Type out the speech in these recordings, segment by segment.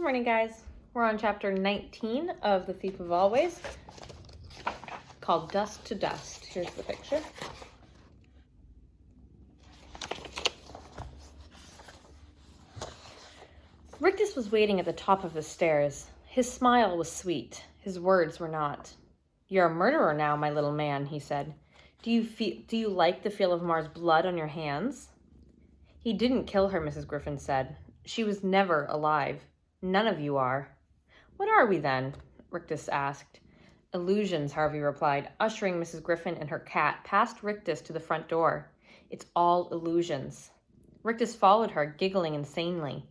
Good morning, guys. We're on chapter 19 of The Thief of Always, called Dust to Dust. Here's the picture. Rictus was waiting at the top of the stairs. His smile was sweet. His words were not. "You're a murderer now, my little man," he said. Do you like the feel of Mar's blood on your hands?" "He didn't kill her," Mrs. Griffin said. "She was never alive. None of you are." "What are we, then?" Rictus asked. "Illusions," Harvey replied, ushering Mrs. Griffin and her cat past Rictus to the front door. "It's all illusions." Rictus followed her, giggling insanely.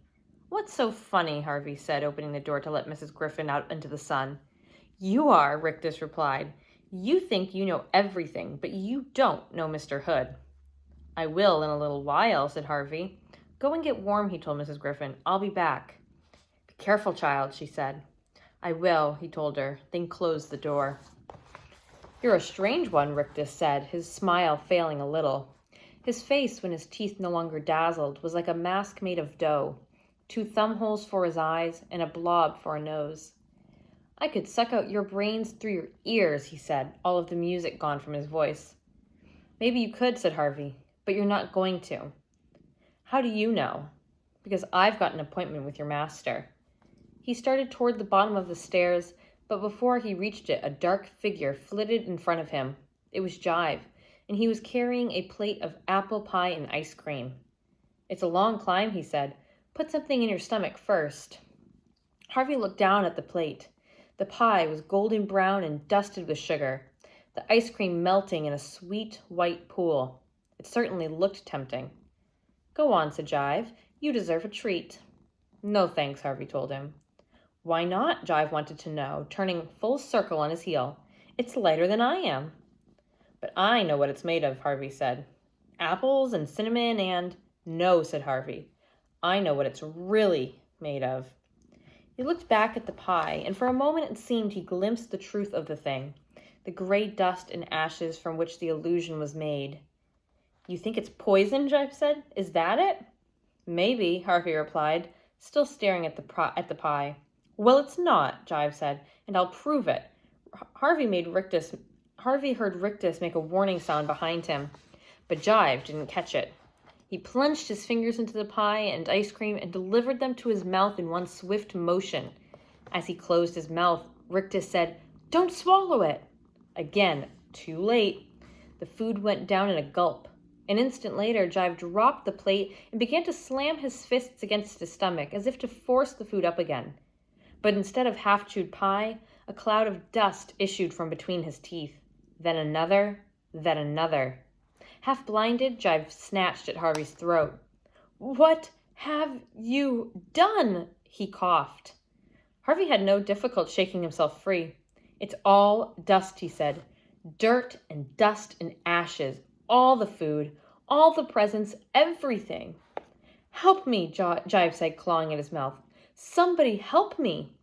"What's so funny?" Harvey said, opening the door to let Mrs. Griffin out into the sun. "You are," Rictus replied. "You think you know everything, but you don't know Mr. Hood." "I will in a little while," said Harvey. "Go and get warm," he told Mrs. Griffin. "I'll be back." "Be careful, child," she said. "I will," he told her, then closed the door. "You're a strange one," Rictus said, his smile failing a little. His face, when his teeth no longer dazzled, was like a mask made of dough, 2 thumb holes for his eyes and a blob for a nose. "I could suck out your brains through your ears," he said, all of the music gone from his voice. "Maybe you could," said Harvey, "but you're not going to." "How do you know?" "Because I've got an appointment with your master." He started toward the bottom of the stairs, but before he reached it, a dark figure flitted in front of him. It was Jive, and he was carrying a plate of apple pie and ice cream. "It's a long climb," he said. "Put something in your stomach first." Harvey looked down at the plate. The pie was golden brown and dusted with sugar, the ice cream melting in a sweet white pool. It certainly looked tempting. "Go on," said Jive. "You deserve a treat." "No thanks," Harvey told him. "Why not?" Jive wanted to know, turning full circle on his heel. "It's lighter than I am." "But I know what it's made of," Harvey said. "Apples and cinnamon and—" "No," said Harvey. "I know what it's really made of." He looked back at the pie, and for a moment it seemed he glimpsed the truth of the thing, the gray dust and ashes from which the illusion was made. "You think it's poison?" Jive said. "Is that it?" "Maybe," Harvey replied, still staring at the pie. "Well, it's not," Jive said, "and I'll prove it." Harvey heard Rictus make a warning sound behind him, but Jive didn't catch it. He plunged his fingers into the pie and ice cream and delivered them to his mouth in one swift motion. As he closed his mouth, Rictus said, "Don't swallow it." Again, too late. The food went down in a gulp. An instant later, Jive dropped the plate and began to slam his fists against his stomach as if to force the food up again. But instead of half-chewed pie, a cloud of dust issued from between his teeth. Then another, then another. Half blinded, Jive snatched at Harvey's throat. "What have you done?" he coughed. Harvey had no difficulty shaking himself free. "It's all dust," he said. "Dirt and dust and ashes. All the food, all the presents, everything." "Help me," Jive said, clawing at his mouth. "Somebody help me."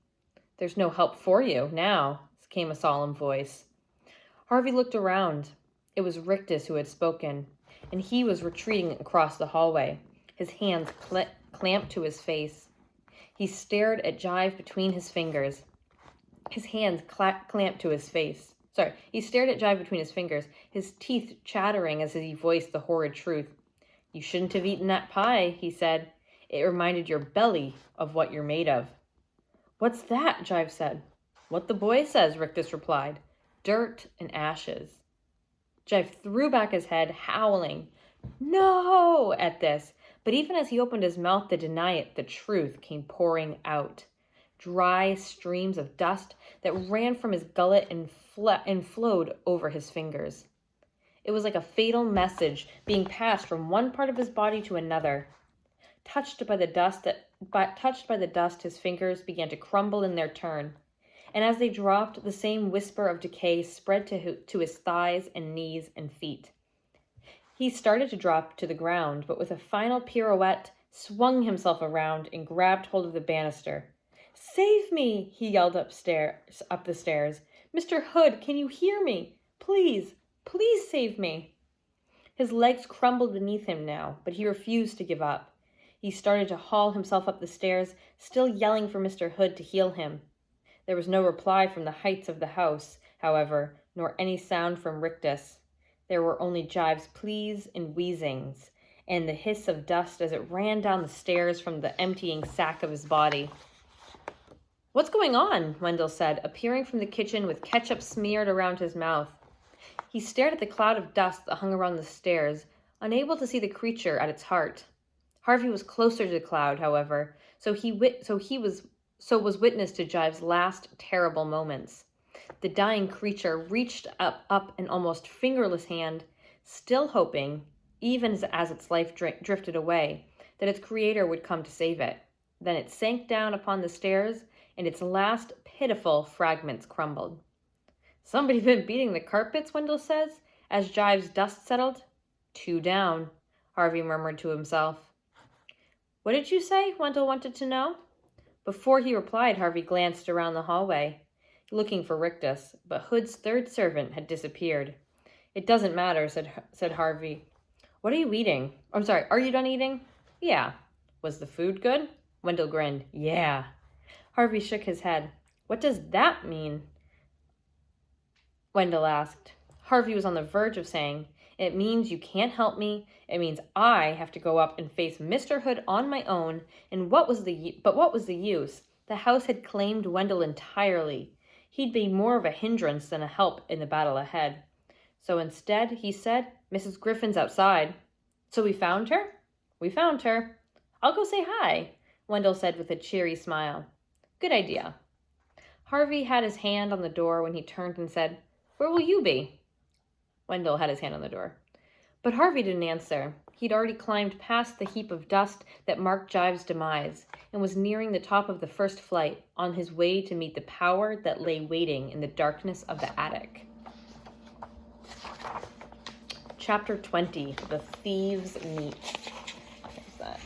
"There's no help for you now," came a solemn voice. Harvey looked around. It was Rictus who had spoken, and he was retreating across the hallway, his hands clamped to his face. He stared at Jive between his fingers. His hands clamped to his face. He stared at Jive between his fingers, his teeth chattering as he voiced the horrid truth. "You shouldn't have eaten that pie," he said. "It reminded your belly of what you're made of." "What's that?" Jive said. "What the boy says," Rictus replied. "Dirt and ashes." Jive threw back his head, howling, "No!" at this, but even as he opened his mouth to deny it, the truth came pouring out. Dry streams of dust that ran from his gullet and flowed over his fingers. It was like a fatal message being passed from one part of his body to another. Touched by the dust, his fingers began to crumble in their turn, and as they dropped, the same whisper of decay spread to his thighs and knees and feet. He started to drop to the ground, but with a final pirouette, swung himself around and grabbed hold of the banister. "Save me!" he yelled up the stairs. "Mr. Hood, can you hear me? Please, please save me!" His legs crumbled beneath him now, but he refused to give up. He started to haul himself up the stairs, still yelling for Mr. Hood to heal him. There was no reply from the heights of the house, however, nor any sound from Rictus. There were only Jive's pleas and wheezings, and the hiss of dust as it ran down the stairs from the emptying sack of his body. "What's going on?" Wendell said, appearing from the kitchen with ketchup smeared around his mouth. He stared at the cloud of dust that hung around the stairs, unable to see the creature at its heart. Harvey was closer to the cloud, however, so was witness to Jive's last terrible moments. The dying creature reached up an almost fingerless hand, still hoping, even as its life drifted away, that its creator would come to save it. Then it sank down upon the stairs, and its last pitiful fragments crumbled. "Somebody been beating the carpets," Wendell says, as Jive's dust settled. "Two down," Harvey murmured to himself. "What did you say?" Wendell wanted to know. Before he replied, Harvey glanced around the hallway, looking for Rictus, but Hood's third servant had disappeared. "It doesn't matter," said Harvey. "What are you eating? I'm sorry, are you done eating?" "Yeah." "Was the food good?" Wendell grinned. "Yeah." Harvey shook his head. "What does that mean?" Wendell asked. Harvey was on the verge of saying, "It means you can't help me. It means I have to go up and face Mr. Hood on my own. And what was the use? The house had claimed Wendell entirely. He'd be more of a hindrance than a help in the battle ahead. So instead, he said, Mrs. Griffin's outside." "So we found her?" "We found her." "I'll go say hi," Wendell said with a cheery smile. "Good idea." Harvey had his hand on the door when he turned and said, "Where will you be?" Wendell had his hand on the door. But Harvey didn't answer. He'd already climbed past the heap of dust that marked Jive's demise and was nearing the top of the first flight, on his way to meet the power that lay waiting in the darkness of the attic. Chapter 20, The Thieves Meet. What's that?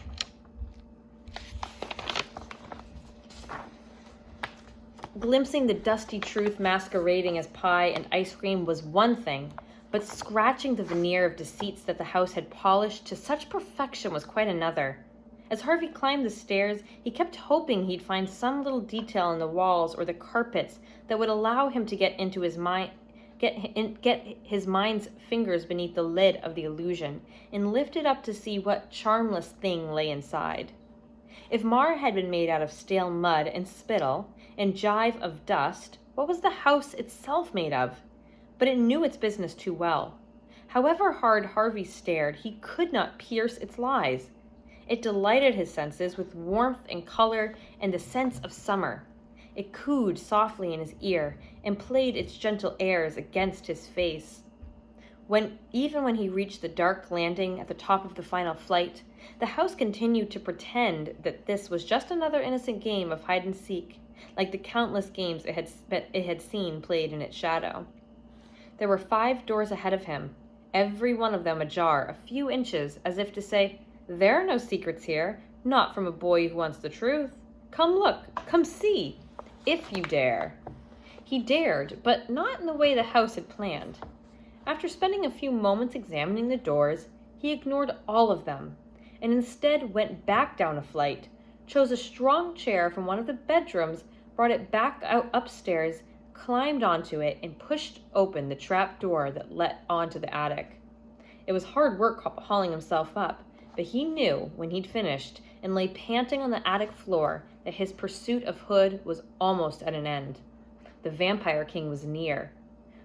Glimpsing the dusty truth masquerading as pie and ice cream was one thing, but scratching the veneer of deceits that the house had polished to such perfection was quite another. As Harvey climbed the stairs, he kept hoping he'd find some little detail in the walls or the carpets that would allow him to get his mind's fingers beneath the lid of the illusion and lift it up to see what charmless thing lay inside. If Mar had been made out of stale mud and spittle and Jive of dust, what was the house itself made of? But it knew its business too well. However hard Harvey stared, he could not pierce its lies. It delighted his senses with warmth and color and the sense of summer. It cooed softly in his ear and played its gentle airs against his face. Even when he reached the dark landing at the top of the final flight, the house continued to pretend that this was just another innocent game of hide and seek, like the countless games it had seen played in its shadow. There were 5 doors ahead of him, every one of them ajar a few inches, as if to say, "There are no secrets here, not from a boy who wants the truth. Come look, come see, if you dare." He dared, but not in the way the house had planned. After spending a few moments examining the doors, he ignored all of them, and instead went back down a flight, chose a strong chair from one of the bedrooms, brought it back out upstairs, climbed onto it, and pushed open the trap door that led onto the attic. It was hard work hauling himself up, but he knew when he'd finished and lay panting on the attic floor that his pursuit of Hood was almost at an end. The Vampire King was near.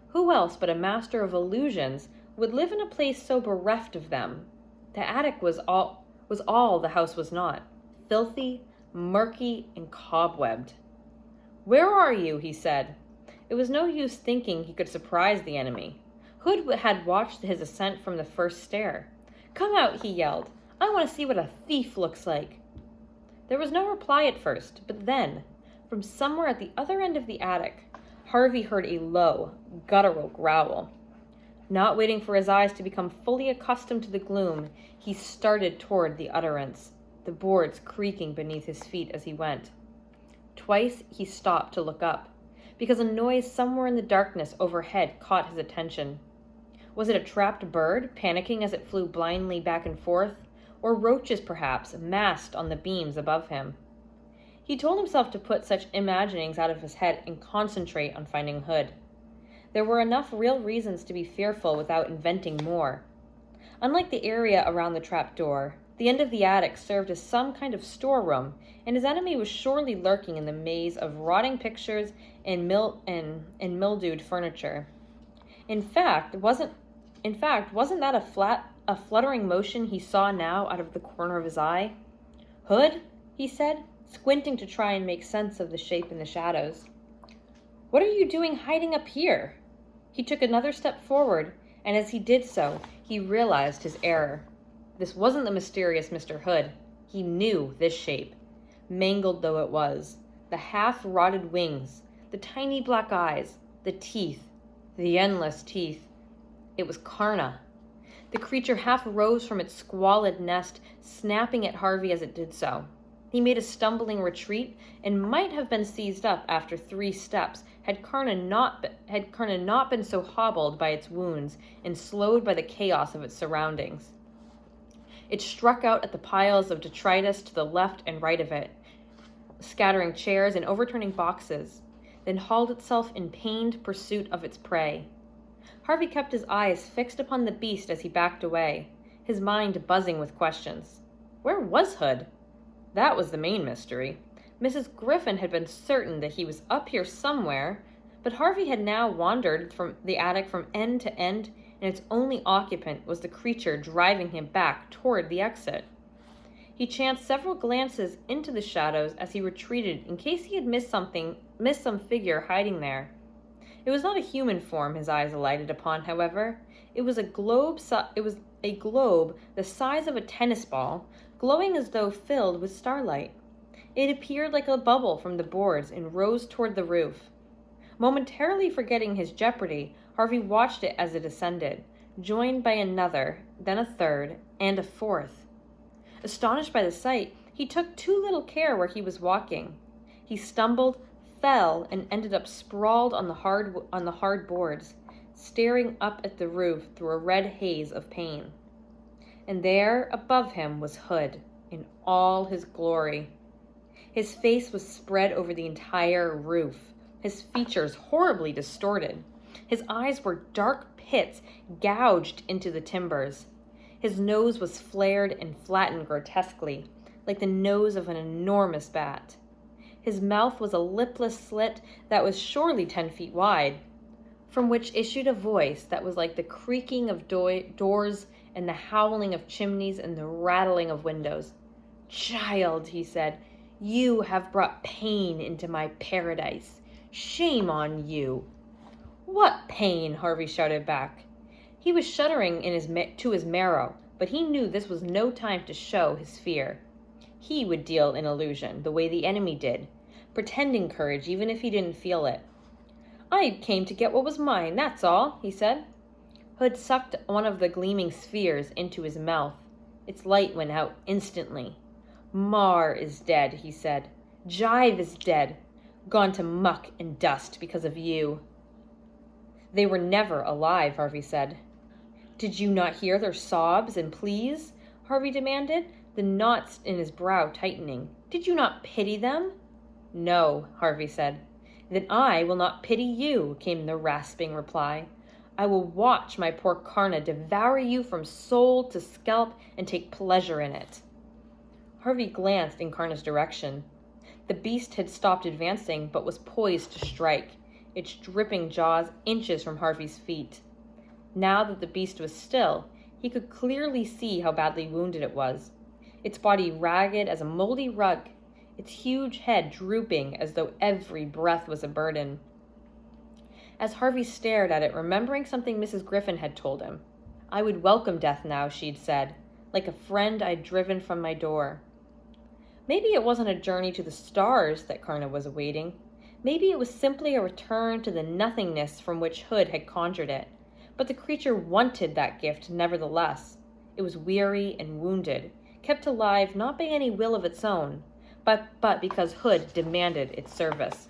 Who else but a master of illusions would live in a place so bereft of them? The attic was all the house was not. Filthy, murky, and cobwebbed. "Where are you?" he said. It was no use thinking he could surprise the enemy. Hood had watched his ascent from the first stair. "Come out," he yelled. "I want to see what a thief looks like." There was no reply at first, but then, from somewhere at the other end of the attic, Harvey heard a low, guttural growl. Not waiting for his eyes to become fully accustomed to the gloom, he started toward the utterance, the boards creaking beneath his feet as he went. Twice he stopped to look up, because a noise somewhere in the darkness overhead caught his attention. Was it a trapped bird panicking as it flew blindly back and forth, or roaches perhaps, massed on the beams above him. He told himself to put such imaginings out of his head and concentrate on finding Hood. There were enough real reasons to be fearful without inventing more. Unlike the area around the trapdoor, the end of the attic served as some kind of storeroom, and his enemy was surely lurking in the maze of rotting pictures and mildewed furniture. In fact, wasn't that a fluttering motion he saw now out of the corner of his eye? Hood, he said, squinting to try and make sense of the shape in the shadows. What are you doing hiding up here? He took another step forward, and as he did so, he realized his error. This wasn't the mysterious Mr. Hood. He knew this shape, mangled though it was, the half-rotted wings, the tiny black eyes, the teeth, the endless teeth. It was Karna. The creature half rose from its squalid nest, snapping at Harvey as it did so. He made a stumbling retreat and might have been seized up after 3 steps had Karna not been so hobbled by its wounds and slowed by the chaos of its surroundings. It struck out at the piles of detritus to the left and right of it, scattering chairs and overturning boxes, then hauled itself in pained pursuit of its prey. Harvey kept his eyes fixed upon the beast as he backed away, his mind buzzing with questions. Where was Hood? That was the main mystery. Mrs. Griffin had been certain that he was up here somewhere, but Harvey had now wandered from the attic from end to end, and its only occupant was the creature driving him back toward the exit. He chanced several glances into the shadows as he retreated in case he had missed some figure hiding there. It was not a human form his eyes alighted upon, however. It was a globe the size of a tennis ball, glowing as though filled with starlight. It appeared like a bubble from the boards and rose toward the roof. Momentarily forgetting his jeopardy, Harvey watched it as it ascended, joined by another, then a third, and a fourth. Astonished by the sight, he took too little care where he was walking. He stumbled, fell, and ended up sprawled on the hard boards, staring up at the roof through a red haze of pain. And there, above him, was Hood, in all his glory. His face was spread over the entire roof, his features horribly distorted. His eyes were dark pits gouged into the timbers. His nose was flared and flattened grotesquely, like the nose of an enormous bat. His mouth was a lipless slit that was surely 10 feet wide, from which issued a voice that was like the creaking of doors and the howling of chimneys and the rattling of windows. "Child," he said, "you have brought pain into my paradise. Shame on you." "What pain?" Harvey shouted back. He was shuddering to his marrow, but he knew this was no time to show his fear. He would deal in illusion, the way the enemy did, pretending courage even if he didn't feel it. "I came to get what was mine, that's all," he said. Hood sucked one of the gleaming spheres into his mouth. Its light went out instantly. "Mar is dead," he said. "Jive is dead, gone to muck and dust because of you." "They were never alive," Harvey said. "Did you not hear their sobs and pleas?" Harvey demanded, the knots in his brow tightening. "Did you not pity them?" "No," Harvey said. "Then I will not pity you," came the rasping reply. "I will watch my poor Karna devour you from soul to scalp and take pleasure in it." Harvey glanced in Karna's direction. The beast had stopped advancing but was poised to strike, its dripping jaws inches from Harvey's feet. Now that the beast was still, he could clearly see how badly wounded it was, its body ragged as a moldy rug, its huge head drooping as though every breath was a burden. As Harvey stared at it, remembering something Mrs. Griffin had told him, "I would welcome death now," she'd said, "like a friend I'd driven from my door." Maybe it wasn't a journey to the stars that Karna was awaiting. Maybe it was simply a return to the nothingness from which Hood had conjured it. But the creature wanted that gift nevertheless. It was weary and wounded, kept alive not by any will of its own, but because Hood demanded its service.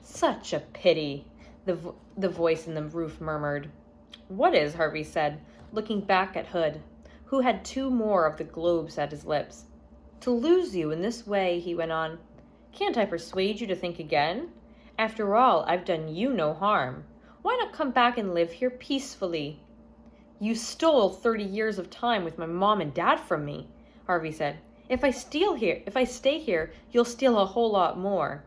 "Such a pity," the voice in the roof murmured. "What is?" Harvey said, looking back at Hood. who had two more of the globes at his lips. To lose you in this way, he went on. Can't I persuade you to think again? After all, I've done you no harm. Why not come back and live here peacefully? You stole 30 years of time with my mom and dad from me, Harvey said. If I stay here, you'll steal a whole lot more.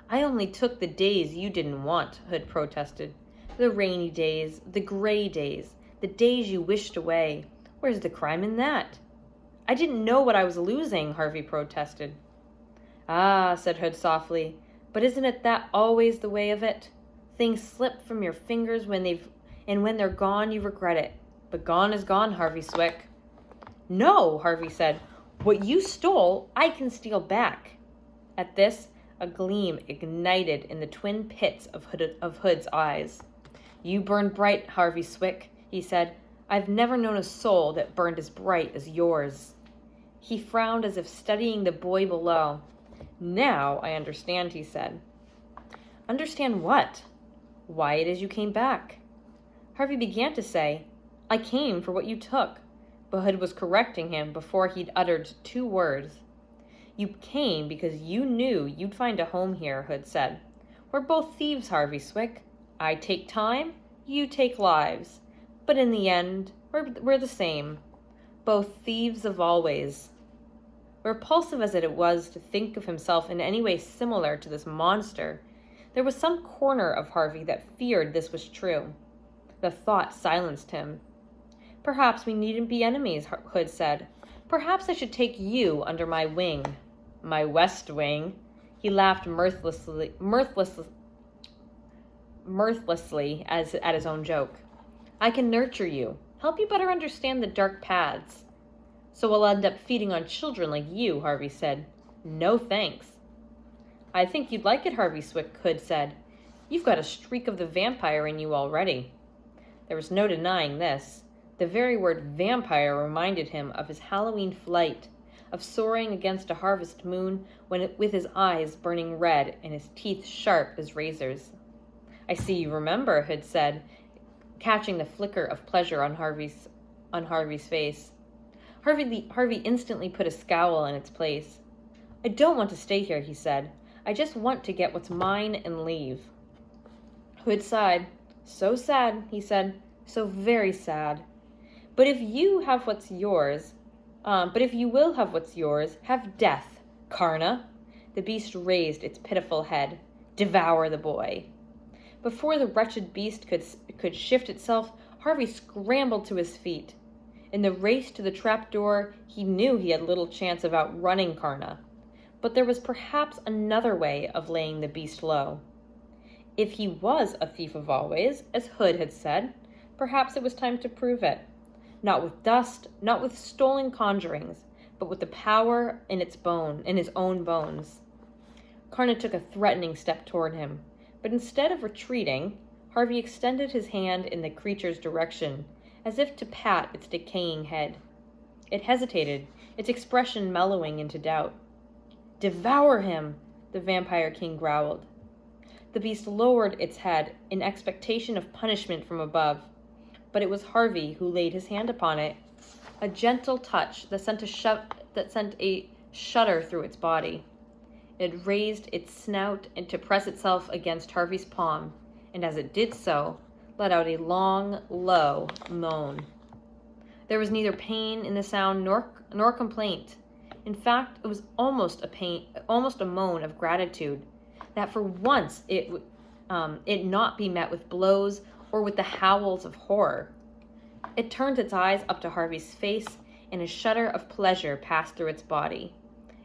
I only took the days you didn't want, Hood protested. The rainy days, the gray days, the days you wished away. Where's the crime in that? I didn't know what I was losing, Harvey protested. Ah, said Hood softly, but isn't it that always the way of it? Things slip from your fingers when they're gone, you regret it. But gone is gone, Harvey Swick. No, Harvey said. What you stole, I can steal back. At this, a gleam ignited in the twin pits of Hood's eyes. You burn bright, Harvey Swick, he said. I've never known a soul that burned as bright as yours. He frowned as if studying the boy below. Now I understand, he said. Understand what? Why it is you came back. Harvey began to say, I came for what you took, but Hood was correcting him before he'd uttered 2 words. You came because you knew you'd find a home here, Hood said. We're both thieves, Harvey Swick. I take time, you take lives. But in the end, we're the same. Both thieves of always. Repulsive as it was to think of himself in any way similar to this monster, there was some corner of Harvey that feared this was true. The thought silenced him. Perhaps we needn't be enemies, Hood said. Perhaps I should take you under my wing. My west wing. He laughed mirthlessly at his own joke. I can nurture you, help you better understand the dark paths. So we'll end up feeding on children like you, Harvey said. No thanks. I think you'd like it, Harvey Swick, Hood said. You've got a streak of the vampire in you already. There was no denying this. The very word vampire reminded him of his Halloween flight, of soaring against a harvest moon with his eyes burning red and his teeth sharp as razors. I see you remember, Hood said, catching the flicker of pleasure on Harvey's face. Harvey instantly put a scowl in its place. I don't want to stay here, he said. I just want to get what's mine and leave. Hood sighed. So sad, he said. So very sad. But if you will have what's yours, have death, Karna. The beast raised its pitiful head. Devour the boy. Before the wretched beast could shift itself, Harvey scrambled to his feet. In the race to the trapdoor, he knew he had little chance of outrunning Karna. But there was perhaps another way of laying the beast low. If he was a thief of always, as Hood had said, perhaps it was time to prove it. Not with dust, not with stolen conjurings, but with the power in his own bones. Karna took a threatening step toward him, but instead of retreating, Harvey extended his hand in the creature's direction, as if to pat its decaying head. It hesitated, its expression mellowing into doubt. Devour him, the vampire king growled. The beast lowered its head in expectation of punishment from above, but it was Harvey who laid his hand upon it, a gentle touch that sent a shudder through its body. It raised its snout and to press itself against Harvey's palm, and as it did so, let out a long, low moan. There was neither pain in the sound nor complaint. In fact, it was almost a moan of gratitude, that for once it not be met with blows or with the howls of horror. It turned its eyes up to Harvey's face, and a shudder of pleasure passed through its body.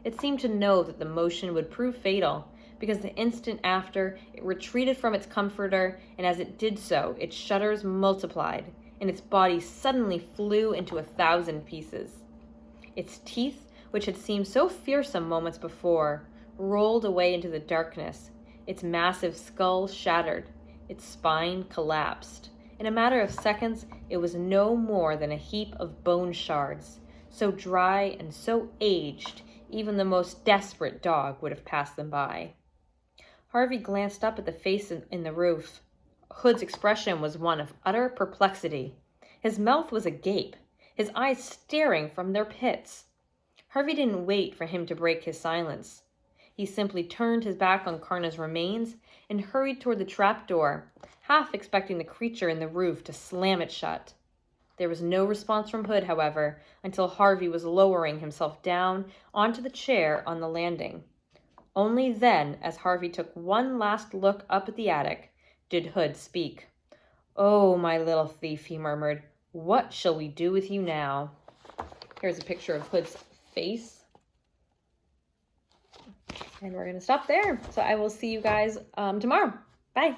It seemed to know that the motion would prove fatal, because the instant after, it retreated from its comforter, and as it did so, its shudders multiplied, and its body suddenly flew into 1,000 pieces. Its teeth, which had seemed so fearsome moments before, rolled away into the darkness. Its massive skull shattered. Its spine collapsed. In a matter of seconds, it was no more than a heap of bone shards, so dry and so aged, even the most desperate dog would have passed them by. Harvey glanced up at the face in the roof. Hood's expression was one of utter perplexity. His mouth was agape. his eyes staring from their pits. Harvey didn't wait for him to break his silence. He simply turned his back on Karna's remains and hurried toward the trap door, half expecting the creature in the roof to slam it shut. There was no response from Hood, however, until Harvey was lowering himself down onto the chair on the landing. Only then, as Harvey took one last look up at the attic, did Hood speak. "Oh, my little thief," he murmured, "what shall we do with you now?" Here's a picture of Hood's face. And we're going to stop there. So I will see you guys tomorrow. Bye.